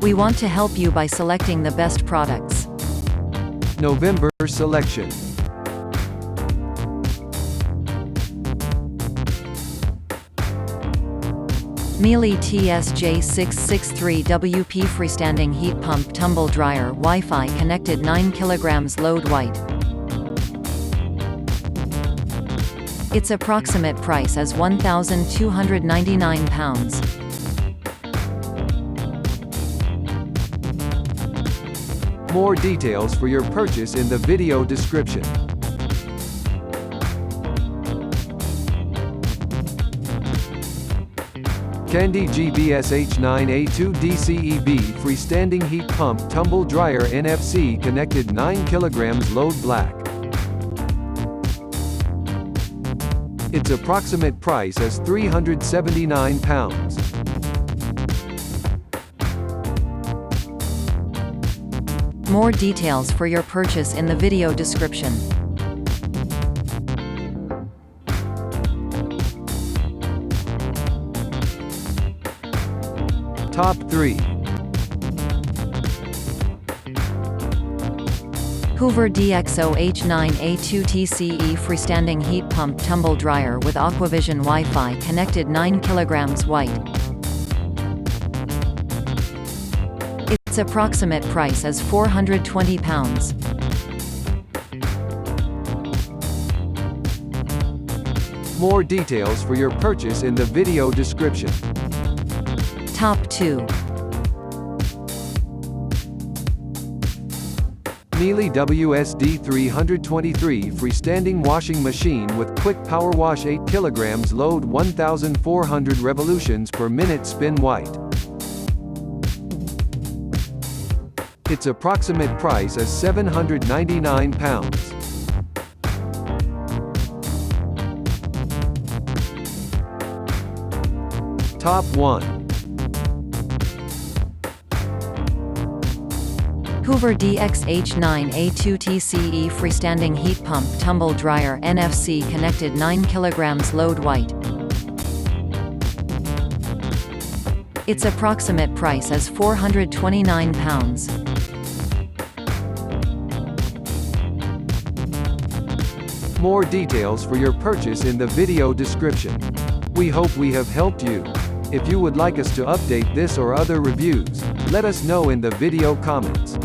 We want to help you by selecting the best products. November selection. Miele TSJ663WP Freestanding Heat Pump Tumble Dryer Wi-Fi Connected 9 kg Load White. Its approximate price is £1,299. More details for your purchase in the video description. Candy GBS H9A2 DCEB Freestanding Heat Pump Tumble Dryer NFC Connected 9 kg Load Black. Its approximate price is £379. More details for your purchase in the video description. Top 3. Hoover DXO H9A2 TCE Freestanding Heat Pump Tumble Dryer with Aquavision Wi-Fi Connected 9 kg White. Its approximate price is £420. More details for your purchase in the video description. Top 2. Miele WSD 323 Freestanding Washing Machine with Quick Powerwash 8 kg Load 1,400 revolutions per minute Spin White. Its approximate price is £799. Top 1. Hoover DX H9A2 TCE Freestanding Heat Pump Tumble Dryer NFC Connected 9 kg Load White. Its approximate price is £429. More details for your purchase in the video description. We hope we have helped you. If you would like us to update this or other reviews, let us know in the video comments.